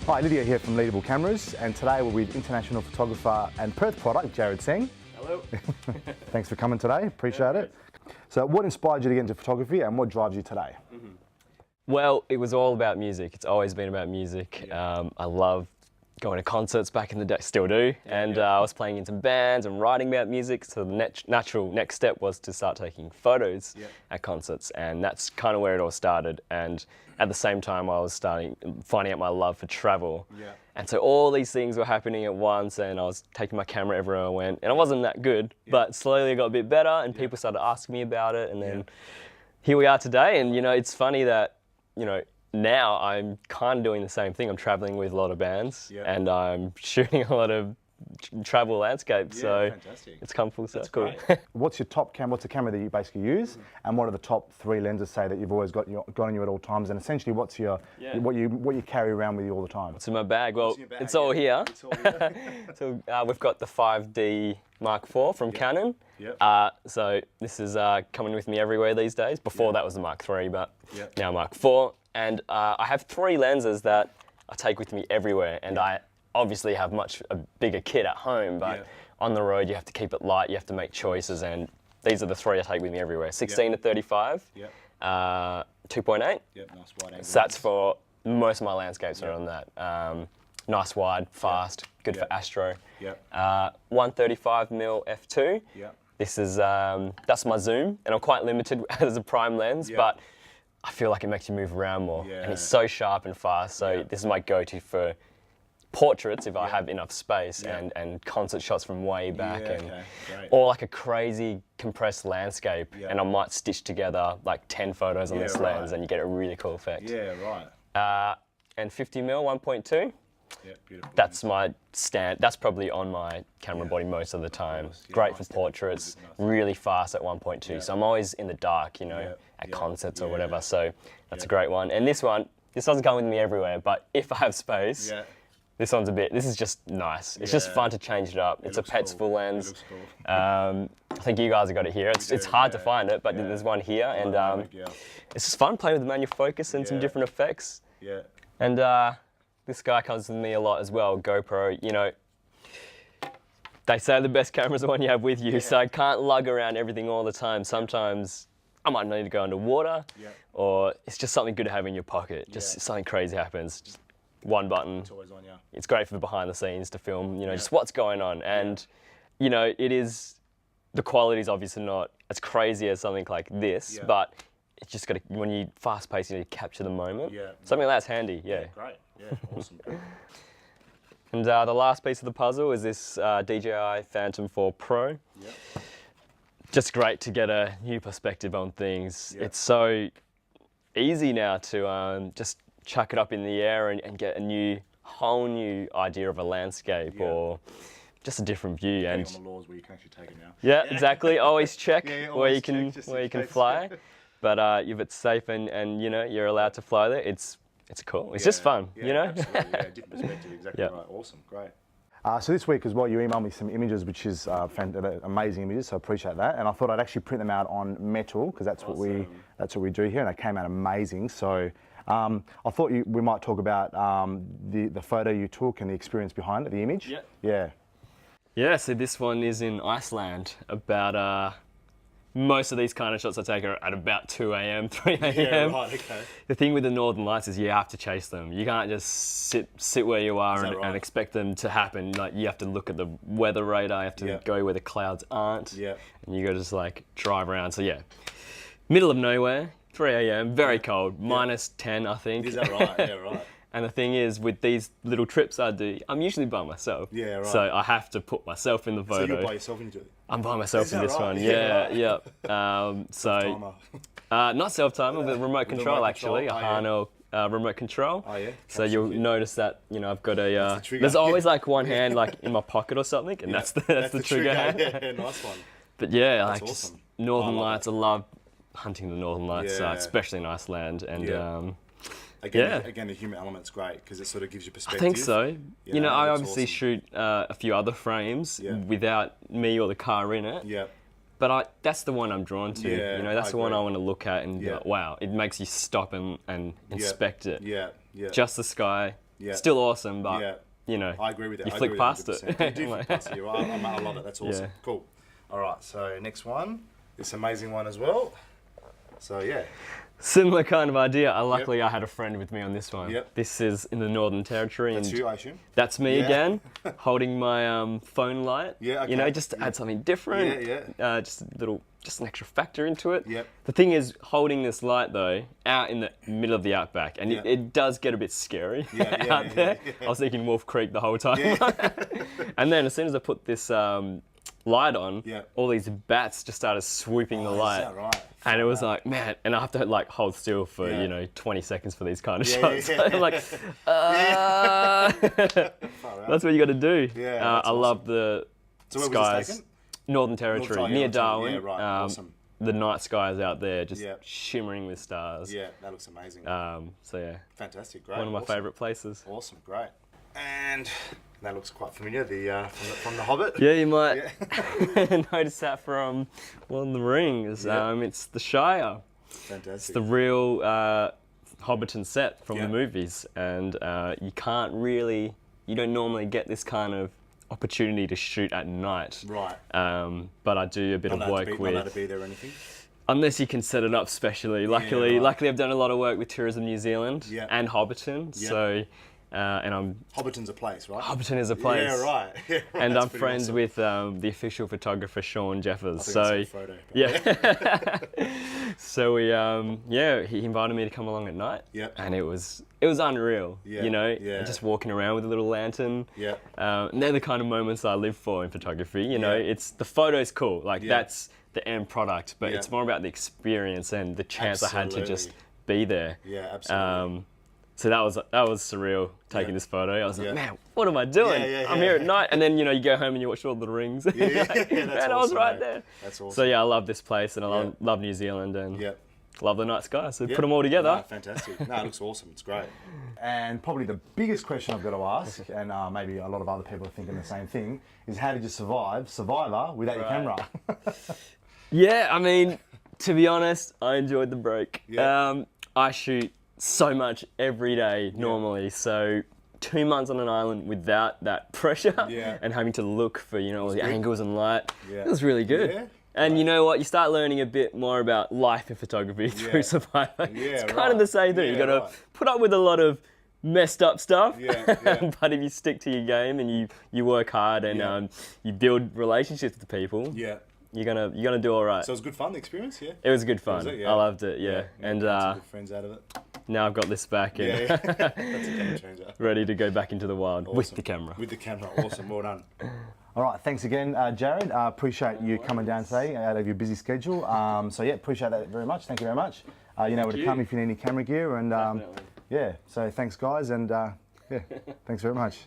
Hi, Lydia here from Leadable Cameras, and today we're with international photographer and Perth product, Jarrad Seng. Hello. Thanks for coming today, appreciate it. So what inspired you to get into photography and what drives you today? Well, it was all about music. It's always been about music. I love going to concerts back in the day, still do, and I was playing in some bands and writing about music, so the natural next step was to start taking photos at concerts, and that's kind of where it all started. And at the same time I was finding out my love for travel. And so all these things were happening at once, and I was taking my camera everywhere I went, and I wasn't that good, but slowly I got a bit better, and people started asking me about it, and then here we are today. And you know, it's funny that, you know, now I'm kind of doing the same thing. I'm traveling with a lot of bands, and I'm shooting a lot of travel landscapes. So it's come full circle. What's your top camera? What's the camera that you basically use, and what are the top 3 lenses, say, that you've always got on you at all times? And essentially, what's your what you carry around with you all the time? What's in my bag? Well, it's all here. So we've got the 5D Mark IV from Canon. So this is coming with me everywhere these days. Before that was the Mark III, but now Mark IV. And I have 3 lenses that I take with me everywhere, and I obviously have a bigger kit at home, but on the road you have to keep it light, you have to make choices, and these are the 3 I take with me everywhere. 16 to 35, 2.8, nice wide angle. so that's for most of my landscapes are on that. Nice wide, fast, good for astro. 135mm f2. This is, that's my zoom, and I'm quite limited as a prime lens, but I feel like it makes you move around more, and it's so sharp and fast, so this is my go-to for portraits if I have enough space, and concert shots from way back, or like a crazy compressed landscape, and I might stitch together like 10 photos on this lens, and you get a really cool effect. And 50mm 1.2. Beautiful. That's my that's probably on my camera body most of the time. Great for portraits, really fast at 1.2. So I'm always in the dark, you know, at concerts or whatever. So that's a great one. And this doesn't come with me everywhere, but if I have space, this is just nice. It's just fun to change it up. It's a Pets full lens. I think you guys have got it here. It's hard to find it, but there's one here, and it's just fun playing with the manual focus and some different effects. And this guy comes with me a lot as well, GoPro. You know, they say the best camera is the one you have with you, so I can't lug around everything all the time. Sometimes I might need to go underwater, or it's just something good to have in your pocket. Just something crazy happens, just one button. It's always on, It's great for behind the scenes to film, you know, just what's going on. And, you know, the quality is obviously not as crazy as something like this, but it's just got to, when you fast pace, you need to capture the moment. Something like that's handy, Great. Awesome. And the last piece of the puzzle is this DJI Phantom 4 Pro. Just great to get a new perspective on things. It's so easy now to just chuck it up in the air and get a whole new idea of a landscape or just a different view. And on the laws where you can actually take it now. Exactly. Always check where you can fly. But if it's safe and you know you're allowed to fly there, it's cool. It's just fun, you know? Absolutely, different perspective, exactly right. Awesome, great. So this week as well, you emailed me some images, which is amazing images, so I appreciate that. And I thought I'd actually print them out on metal, because that's what we do here, and they came out amazing. So I thought we might talk about the photo you took and the experience behind it, the image. So this one is in Iceland. About most of these kind of shots I take are at about 2 a.m, 3 a.m. The thing with the Northern Lights is you have to chase them. You can't just sit where you are and expect them to happen. Like, you have to look at the weather radar, you have to go where the clouds aren't, and you got to just like drive around. So middle of nowhere, 3 a.m, very cold, -10 I think. Is that right? And the thing is, with these little trips I do, I'm usually by myself. So I have to put myself in the photo. So you're by yourself into it? I'm by myself in this one. So not self-timer, with remote control actually, a Hano remote control. So you'll notice that, you know, I've got a. There's always like one hand like in my pocket or something, and that's the trigger hand. Nice one. But like just Northern Lights. I love hunting the Northern Lights, especially in Iceland, and. Again, the human element's great because it sort of gives you perspective. I think so. You know, I obviously shoot a few other frames without me or the car in it. But that's the one I'm drawn to. You know, that's the one I want to look at and be like, wow, it makes you stop and inspect it. Just the sky, still awesome, but you know, I agree with that. You flick past it. You do flick past it. You're right. I love it. That's awesome. Cool. All right. So next one, this amazing one as well. So yeah. Similar kind of idea. Luckily, I had a friend with me on this one. Yep. This is in the Northern Territory. That's you, I assume? That's me again, holding my phone light. Yeah, okay. You know, just to add something different. Yeah. Just an extra factor into it. Yep. The thing is, holding this light though, out in the middle of the outback, and it does get a bit scary out there. I was thinking Wolf Creek the whole time. And then as soon as I put this light on, all these bats just started swooping the light. Is that right? And it was like, man, and I have to like hold still for, you know, 20 seconds for these kind of shots. I'm like, that's what you got to do. I love the skies. Northern Territory, near Darwin. Yeah, right. Awesome. The night skies out there, just shimmering with stars. Yeah, that looks amazing. So yeah. Fantastic, great. One of my favourite places. Awesome, great. And that looks quite familiar, from the Hobbit. Yeah, you might notice that from one of the rings. It's the Shire. Fantastic. It's the real Hobbiton set from the movies, and you don't normally get this kind of opportunity to shoot at night. Right. But I do a bit of work with. Not allowed to be there or anything? Unless you can set it up specially. Luckily, I've done a lot of work with Tourism New Zealand and Hobbiton. So. And Hobbiton's a place, right? Hobbiton is a place. Yeah, right. And I'm friends with the official photographer Sean Jeffers. So so he invited me to come along at night. Yeah. And it was unreal. Yeah. You know, just walking around with a little lantern. Yeah. And they're the kind of moments I live for in photography. You know, it's the photo's cool. That's the end product, but it's more about the experience and the chance I had to just be there. Yeah, absolutely. So that was surreal taking this photo. I was like, man, what am I doing? I'm here at night, and then you go home and you watch all the rings. That's man, awesome, I was right there. That's awesome. So yeah, I love this place, and I love New Zealand, and love the night sky. So put them all together. No, fantastic. No, it looks awesome. It's great. And probably the biggest question I've got to ask, and maybe a lot of other people are thinking the same thing, is how did you survive Survivor without your camera? Yeah, I mean, to be honest, I enjoyed the break. Yeah. I shoot so much every day normally, so 2 months on an island without that pressure and having to look for all the angles and light, it was really good. And you know what, you start learning a bit more about life in photography through Survivor. It's kind of the same thing. You got to put up with a lot of messed up stuff, but if you stick to your game and you work hard and you build relationships with people, you're gonna do all right. So it was good fun, the experience, It was good fun. I loved it, and some good friends out of it. Now I've got this back and That's a game changer. ready to go back into the wild with the camera. With the camera, awesome, well done. All right, thanks again, Jarrad. Appreciate you coming down today out of your busy schedule. So yeah, appreciate that very much. Thank you very much. You know where to come if you need any camera gear, and so thanks guys, and thanks very much.